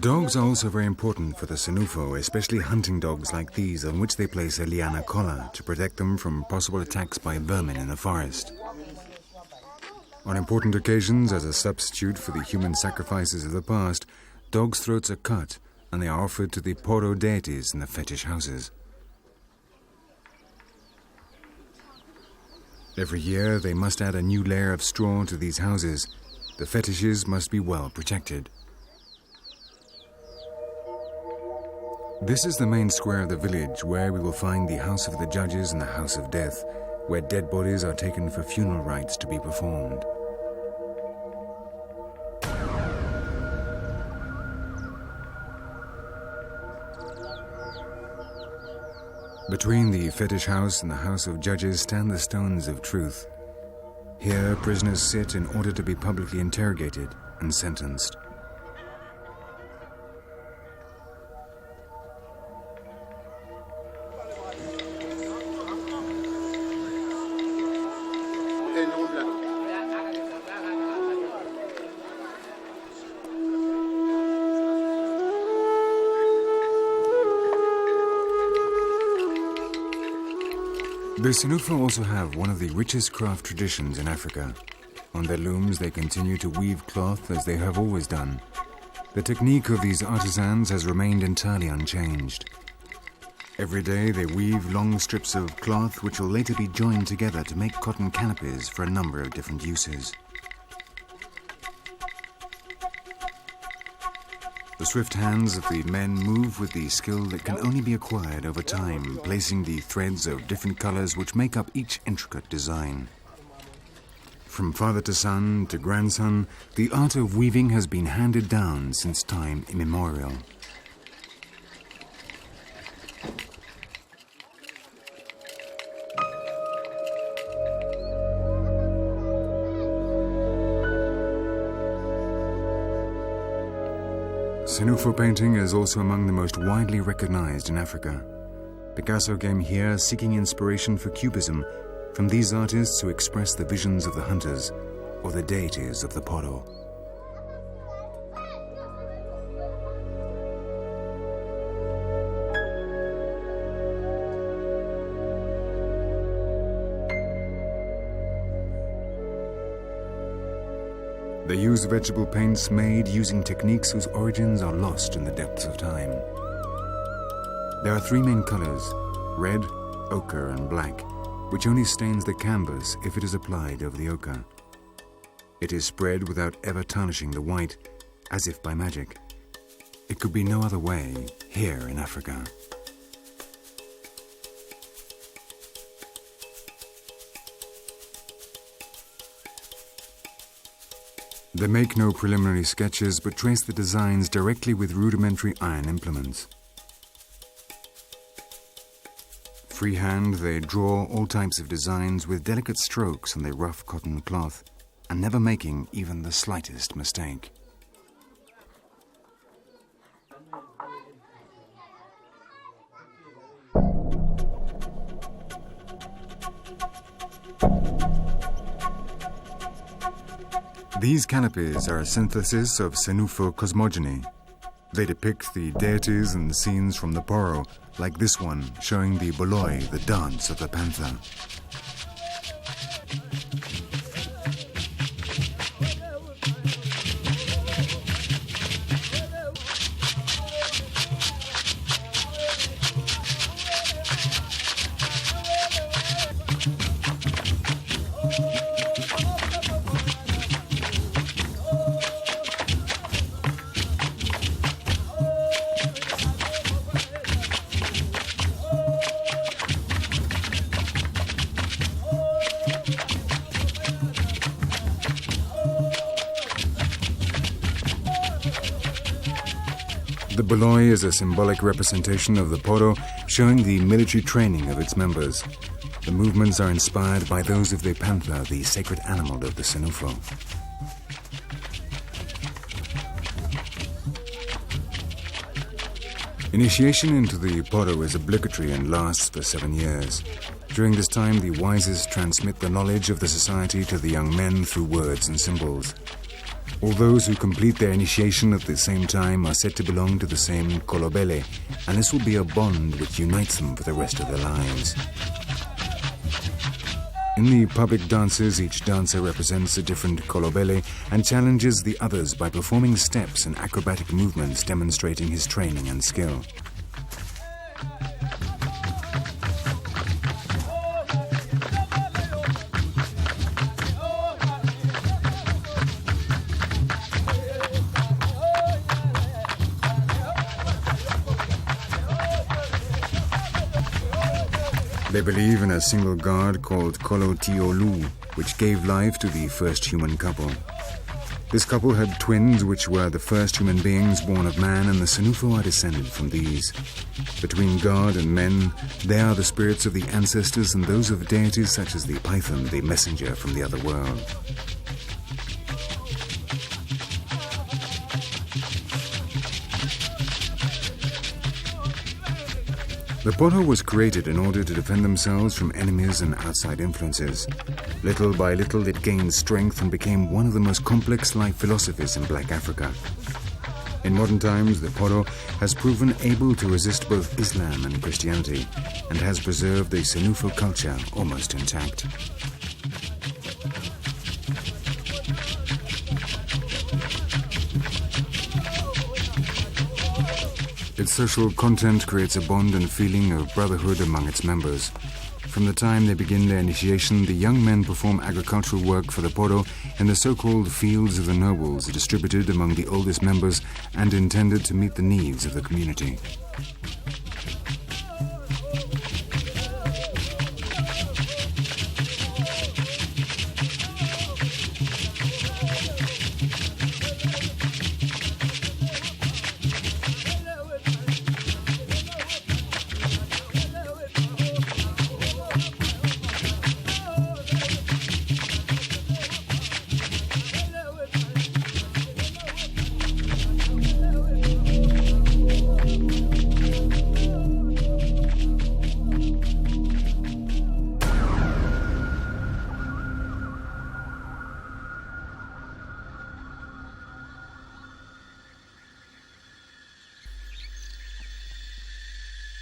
Dogs are also very important for the Senufo, especially hunting dogs like these, on which they place a liana collar to protect them from possible attacks by vermin in the forest. On important occasions, as a substitute for the human sacrifices of the past, dogs' throats are cut and they are offered to the Poro deities in the fetish houses. Every year, they must add a new layer of straw to these houses. The fetishes must be well protected. This is the main square of the village, where we will find the House of the Judges and the House of Death, where dead bodies are taken for funeral rites to be performed. Between the fetish house and the House of Judges stand the stones of truth. Here, prisoners sit in order to be publicly interrogated and sentenced. The Senufo also have one of the richest craft traditions in Africa. On their looms, they continue to weave cloth as they have always done. The technique of these artisans has remained entirely unchanged. Every day, they weave long strips of cloth which will later be joined together to make cotton canopies for a number of different uses. The swift hands of the men move with the skill that can only be acquired over time, placing the threads of different colors which make up each intricate design. From father to son to grandson, the art of weaving has been handed down since time immemorial. Senufo painting is also among the most widely recognized in Africa. Picasso came here seeking inspiration for Cubism from these artists who express the visions of the hunters or the deities of the Poro. They use vegetable paints made using techniques whose origins are lost in the depths of time. There are three main colors: red, ochre, and black, which only stains the canvas if it is applied over the ochre. It is spread without ever tarnishing the white, as if by magic. It could be no other way here in Africa. They make no preliminary sketches, but trace the designs directly with rudimentary iron implements. Freehand, they draw all types of designs with delicate strokes on the rough cotton cloth, and never making even the slightest mistake. These canopies are a synthesis of Senufo cosmogony. They depict the deities and scenes from the Poro, like this one showing the boloi, the dance of the panther. The boloi is a symbolic representation of the Poro, showing the military training of its members. The movements are inspired by those of the panther, the sacred animal of the Senufo. Initiation into the Poro is obligatory and lasts for 7 years. During this time, the wisest transmit the knowledge of the society to the young men through words and symbols. All those who complete their initiation at the same time are said to belong to the same kolobele, and this will be a bond which unites them for the rest of their lives. In the public dances, each dancer represents a different kolobele and challenges the others by performing steps and acrobatic movements demonstrating his training and skill. They believe in a single god called Kolo Tiolu, which gave life to the first human couple. This couple had twins which were the first human beings born of man, and the Senufo are descended from these. Between God and men, they are the spirits of the ancestors and those of deities such as the python, the messenger from the other world. The Poro was created in order to defend themselves from enemies and outside influences. Little by little it gained strength and became one of the most complex life philosophies in Black Africa. In modern times, the Poro has proven able to resist both Islam and Christianity and has preserved the Senufo culture almost intact. Its social content creates a bond and feeling of brotherhood among its members. From the time they begin their initiation, the young men perform agricultural work for the Poro in the so-called fields of the nobles, distributed among the oldest members and intended to meet the needs of the community.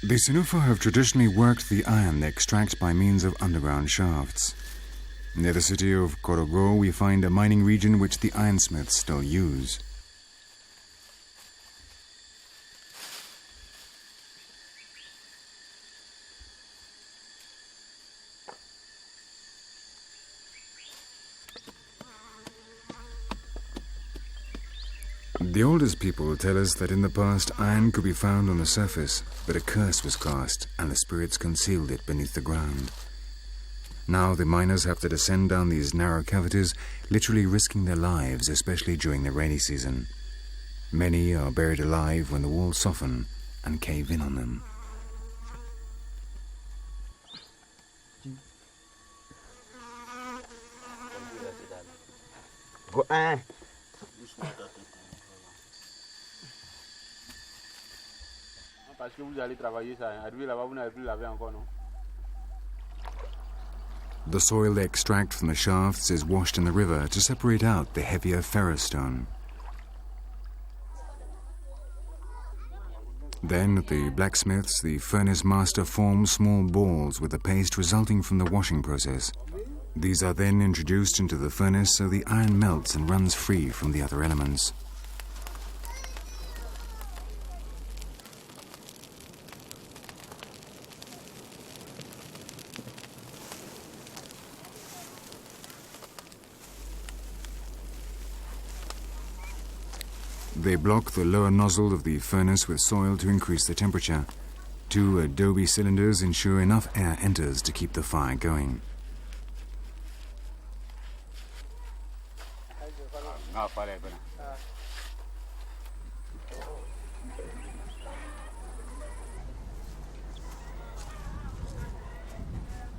The Senufo have traditionally worked the iron they extract by means of underground shafts. Near the city of Korogo, we find a mining region which the ironsmiths still use. The oldest people tell us that in the past iron could be found on the surface, but a curse was cast and the spirits concealed it beneath the ground. Now the miners have to descend down these narrow cavities, literally risking their lives, especially during the rainy season. Many are buried alive when the walls soften and cave in on them. Parce que vous allez travailler ça, arriver là-bas, vous n'avez plus lavé encore, non? The soil they extract from the shafts is washed in the river to separate out the heavier ferrous stone. Then, at the blacksmiths, the furnace master forms small balls with the paste resulting from the washing process. These are then introduced into the furnace so the iron melts and runs free from the other elements. They block the lower nozzle of the furnace with soil to increase the temperature. 2 adobe cylinders ensure enough air enters to keep the fire going.